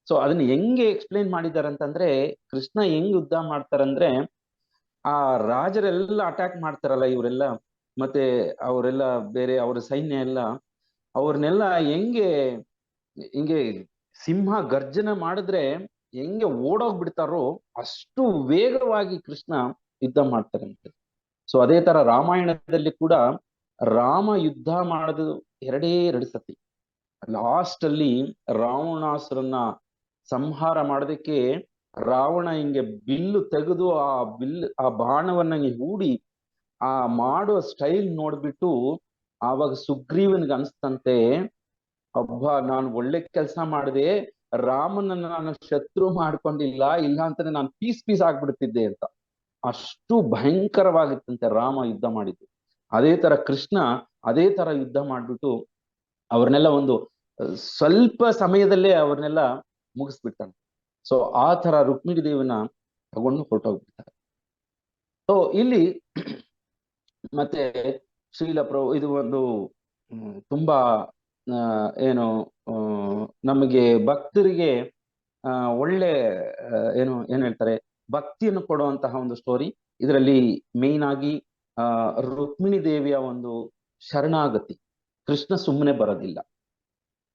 ಸೊ ಅದನ್ನ ಹೆಂಗೆ ಎಕ್ಸ್ಪ್ಲೇನ್ ಮಾಡಿದ್ದಾರೆ ಅಂತಂದ್ರೆ, ಕೃಷ್ಣ ಹೆಂಗ್ ಯುದ್ಧ ಮಾಡ್ತಾರಂದ್ರೆ, ಆ ರಾಜರೆಲ್ಲ ಅಟ್ಯಾಕ್ ಮಾಡ್ತಾರಲ್ಲ ಇವರೆಲ್ಲ, ಮತ್ತೆ ಅವರೆಲ್ಲ ಬೇರೆ ಅವರ ಸೈನ್ಯ ಎಲ್ಲ, ಅವ್ರನ್ನೆಲ್ಲ ಹಿಂಗೆ ಸಿಂಹ ಗರ್ಜನೆ ಮಾಡಿದ್ರೆ ಹೆಂಗೆ ಓಡೋಗ್ಬಿಡ್ತಾರೋ ಅಷ್ಟು ವೇಗವಾಗಿ ಕೃಷ್ಣ ಯುದ್ಧ ಮಾಡ್ತಾರಂತೆ. ಸೊ ಅದೇ ತರ ರಾಮಾಯಣದಲ್ಲಿ ಕೂಡ ರಾಮ ಯುದ್ಧ ಮಾಡೋದು ಎರಡು ಸತಿ. ಲಾಸ್ಟ್ ಅಲ್ಲಿ ರಾವಣಾಸುರನ್ನ ಸಂಹಾರ ಮಾಡೋದಕ್ಕೆ ರಾವಣ ಹಿಂಗೆ ಬಿಲ್ಲು ತೆಗೆದು ಆ ಬಾಣವನ್ನ ಹಿಂಗೆ ಹೂಡಿ ಆ ಮಾಡೋ ಸ್ಟೈಲ್ ನೋಡ್ಬಿಟ್ಟು ಆವಾಗ ಸುಗ್ರೀವನ್ಗೆ ಅನ್ಸ್ತಂತೆ, ಅಬ್ಬ ನಾನು ಒಳ್ಳೆ ಕೆಲಸ ಮಾಡಿದೆ, ರಾಮನನ್ನ ನಾನು ಶತ್ರು ಮಾಡ್ಕೊಂಡಿಲ್ಲ, ಇಲ್ಲ ಅಂತಂದ್ರೆ ನಾನು ಪೀಸ್ ಆಗ್ಬಿಡ್ತಿದ್ದೆ ಅಂತ. ಅಷ್ಟು ಭಯಂಕರವಾಗಿತ್ತಂತೆ ರಾಮ ಯುದ್ಧ ಮಾಡಿದ್ದು. ಅದೇ ತರ ಕೃಷ್ಣ ಅದೇ ತರ ಯುದ್ಧ ಮಾಡ್ಬಿಟ್ಟು ಅವ್ರನ್ನೆಲ್ಲ ಒಂದು ಸ್ವಲ್ಪ ಸಮಯದಲ್ಲೇ ಅವ್ರನ್ನೆಲ್ಲ ಮುಗಿಸ್ಬಿಡ್ತಾನೆ. ಸೊ ಆ ತರ ರುಕ್ಮಿಣಿ ದೇವಿನ ತಗೊಂಡು ಹೊರಟೋಗ್ಬಿಡ್ತಾರೆ. ಸೊ ಇಲ್ಲಿ ಮತ್ತೆ ಇದು ಒಂದು ತುಂಬಾ ಏನು ನಮಗೆ ಭಕ್ತರಿಗೆ ಒಳ್ಳೆ ಏನ್ ಹೇಳ್ತಾರೆ, ಭಕ್ತಿಯನ್ನು ಕೊಡುವಂತಹ ಒಂದು ಸ್ಟೋರಿ. ಇದರಲ್ಲಿ ಮೇನ್ ಆಗಿ ರುಕ್ಮಿಣಿ ದೇವಿಯ ಒಂದು ಶರಣಾಗತಿ. ಕೃಷ್ಣ ಸುಮ್ಮನೆ ಬರೋದಿಲ್ಲ,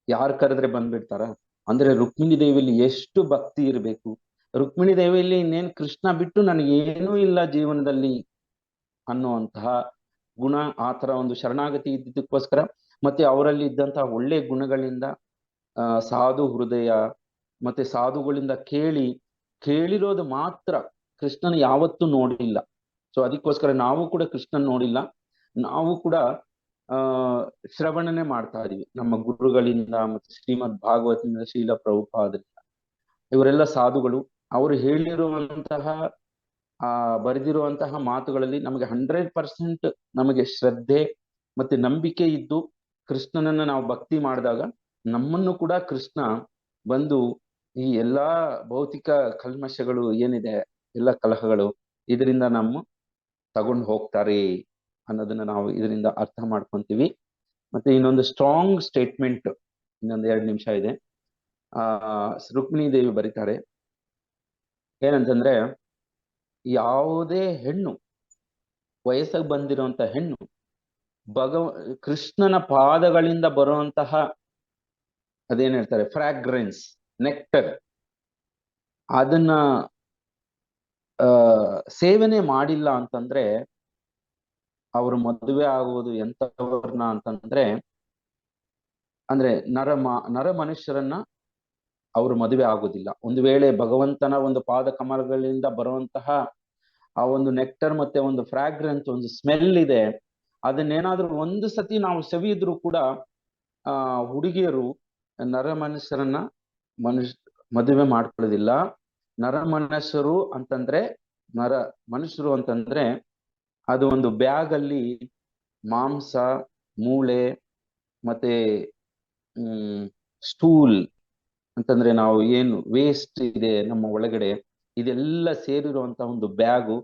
ಯಾರು ಕರೆದ್ರೆ ಬಂದ್ಬಿಡ್ತಾರ. ಅಂದ್ರೆ ರುಕ್ಮಿಣಿ ದೇವಿಯಲ್ಲಿ ಎಷ್ಟು ಭಕ್ತಿ ಇರಬೇಕು. ರುಕ್ಮಿಣಿ ದೇವಿಯಲ್ಲಿ ಇನ್ನೇನು ಕೃಷ್ಣ ಬಿಟ್ಟು ನನಗೇನೂ ಇಲ್ಲ ಜೀವನದಲ್ಲಿ ಅನ್ನುವಂತಹ ಗುಣ, ಆ ತರ ಒಂದು ಶರಣಾಗತಿ ಇದ್ದಿದ್ದಕ್ಕೋಸ್ಕರ, ಮತ್ತೆ ಅವರಲ್ಲಿ ಇದ್ದಂತಹ ಒಳ್ಳೆ ಗುಣಗಳಿಂದ ಸಾಧು ಹೃದಯ, ಮತ್ತೆ ಸಾಧುಗಳಿಂದ ಕೇಳಿರೋದು ಮಾತ್ರ, ಕೃಷ್ಣನ ಯಾವತ್ತೂ ನೋಡಿಲ್ಲ. ಸೊ ಅದಕ್ಕೋಸ್ಕರ ನಾವು ಕೂಡ ಕೃಷ್ಣನ್ ನೋಡಿಲ್ಲ, ನಾವು ಕೂಡ ಶ್ರವಣನೆ ಮಾಡ್ತಾ ಇದೀವಿ ನಮ್ಮ ಗುರುಗಳಿಂದ, ಮತ್ತೆ ಶ್ರೀಮದ್ ಭಾಗವತದಿಂದ, ಶ್ರೀಲ ಪ್ರಭುಪಾದರಿಂದ. ಇವರೆಲ್ಲ ಸಾಧುಗಳು. ಅವರು ಹೇಳಿರುವಂತಹ ಬರೆದಿರುವಂತಹ ಮಾತುಗಳಲ್ಲಿ ನಮಗೆ 100% ನಮಗೆ ಶ್ರದ್ಧೆ ಮತ್ತೆ ನಂಬಿಕೆ ಇದ್ದು ಕೃಷ್ಣನನ್ನ ನಾವು ಭಕ್ತಿ ಮಾಡಿದಾಗ ನಮ್ಮನ್ನು ಕೂಡ ಕೃಷ್ಣ ಬಂದು ಈ ಎಲ್ಲಾ ಭೌತಿಕ ಕಲ್ಮಶಗಳು ಏನಿದೆ, ಎಲ್ಲ ಕಲಹಗಳು, ಇದರಿಂದ ನಮ್ಮ ತಗೊಂಡು ಹೋಗ್ತಾರೆ ಅನ್ನೋದನ್ನ ನಾವು ಇದರಿಂದ ಅರ್ಥ ಮಾಡ್ಕೊಂತೀವಿ. ಮತ್ತೆ ಇನ್ನೊಂದು ಸ್ಟ್ರಾಂಗ್ ಸ್ಟೇಟ್ಮೆಂಟ್, ಇನ್ನೊಂದು 2 ನಿಮಿಷ ಇದೆ. ರುಕ್ಮಿಣಿ ದೇವಿ ಬರೀತಾರೆ ಏನಂತಂದ್ರೆ, ಯಾವುದೇ ಹೆಣ್ಣು, ವಯಸ್ಸಿಗೆ ಬಂದಿರುವಂತ ಹೆಣ್ಣು ಕೃಷ್ಣನ ಪಾದಗಳಿಂದ ಬರುವಂತಹ ಅದೇನ್ ಹೇಳ್ತಾರೆ ಫ್ರಾಗ್ರೆನ್ಸ್, ನೆಕ್ಟರ್, ಅದನ್ನ ಸೇವನೆ ಮಾಡಿಲ್ಲ ಅಂತಂದ್ರೆ ಅವರು ಮದುವೆ ಆಗುವುದು ಎಂತವ್ರನ್ನ ಅಂತಂದ್ರೆ, ಅಂದ್ರೆ ನರ ಮನುಷ್ಯರನ್ನ ಅವರು ಮದುವೆ ಆಗುದಿಲ್ಲ. ಒಂದು ವೇಳೆ ಭಗವಂತನ ಒಂದು ಪಾದ ಕಮಲಗಳಿಂದ ಬರುವಂತಹ ಆ ಒಂದು ನೆಕ್ಟರ್ ಮತ್ತೆ ಒಂದು ಫ್ರಾಗ್ರೆನ್ಸ್, ಒಂದು ಸ್ಮೆಲ್ ಇದೆ, ಅದನ್ನೇನಾದ್ರೂ ಒಂದು ಸತಿ ನಾವು ಸವಿಯಿದ್ರು ಕೂಡ ಹುಡುಗಿಯರು ನರ ಮನುಷ್ಯರನ್ನ ಮದುವೆ ಮಾಡ್ಕೊಳ್ಳೋದಿಲ್ಲ. ಮನುಷ್ಯರು ಅಂತಂದ್ರೆ ಅದು ಒಂದು ಬ್ಯಾಗ್ ಅಲ್ಲಿ ಮಾಂಸ, ಮೂಳೆ, ಮತ್ತೆ ಸ್ಟೂಲ್ ಅಂತಂದ್ರೆ ನಾವು ಏನು ವೇಸ್ಟ್ ಇದೆ ನಮ್ಮ ಒಳಗಡೆ, ಇದೆಲ್ಲ ಸೇರಿರುವಂತ ಒಂದು ಬ್ಯಾಗು,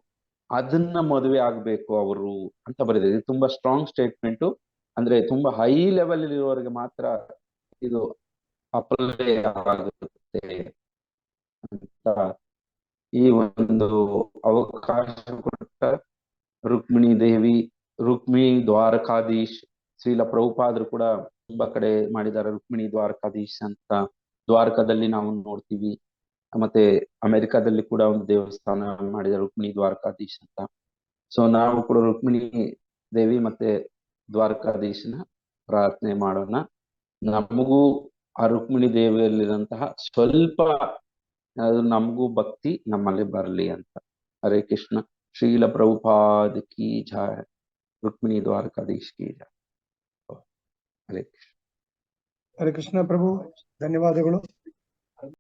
ಅದನ್ನ ಮದುವೆ ಆಗ್ಬೇಕು ಅವರು ಅಂತ ಬರೆದಿದೆ. ಇದು ತುಂಬಾ ಸ್ಟ್ರಾಂಗ್ ಸ್ಟೇಟ್ಮೆಂಟು. ಅಂದ್ರೆ ತುಂಬಾ ಹೈ ಲೆವೆಲ್ ಇರುವವರೆಗೆ ಮಾತ್ರ ಇದು ಅಪ್ಲೈ ಆಗುತ್ತೆ ಅಂತ ಈ ಒಂದು ಅವಕಾಶ ಕೊಟ್ಟ ರುಕ್ಮಿಣಿ ದ್ವಾರಕಾಧೀಶ್, ಶ್ರೀಲ ಪ್ರಭುಪಾದರು ಕೂಡ ತುಂಬಾ ಕಡೆ ಮಾಡಿದ್ದಾರೆ ರುಕ್ಮಿಣಿ ದ್ವಾರಕಾಧೀಶ್ ಅಂತ. ದ್ವಾರಕದಲ್ಲಿ ನಾವು ನೋಡ್ತೀವಿ. ಮತ್ತೆ ಅಮೆರಿಕಾದಲ್ಲಿ ಕೂಡ ಒಂದು ದೇವಸ್ಥಾನ ಮಾಡಿದ ರುಕ್ಮಿಣಿ ದ್ವಾರಕಾಧೀಶ್ ಅಂತ. ಸೊ ನಾವು ಕೂಡ ರುಕ್ಮಿಣಿ ದೇವಿ ಮತ್ತೆ ದ್ವಾರಕಾಧೀಶನ ಪ್ರಾರ್ಥನೆ ಮಾಡೋಣ. ನಮಗೂ ಆ ರುಕ್ಮಿಣಿ ದೇವಿಯಲ್ಲಿರುವಂತಹ ಸ್ವಲ್ಪ ಅದು ನಮಗೂ ಭಕ್ತಿ ನಮ್ಮಲ್ಲಿ ಬರಲಿ ಅಂತ. ಹರೇ ಕೃಷ್ಣ. ಶ್ರೀಲ ಪ್ರಭುಪಾದ್ ಕಿ ಜಯ. ರುಕ್ಮಿಣಿ ದ್ವಾರಕಾಧೀಶ್ ಕಿ ಜಯ. ಹರೇ ಕೃಷ್ಣ. ಹರೇ ಕೃಷ್ಣ ಪ್ರಭು, ಧನ್ಯವಾದಗಳು.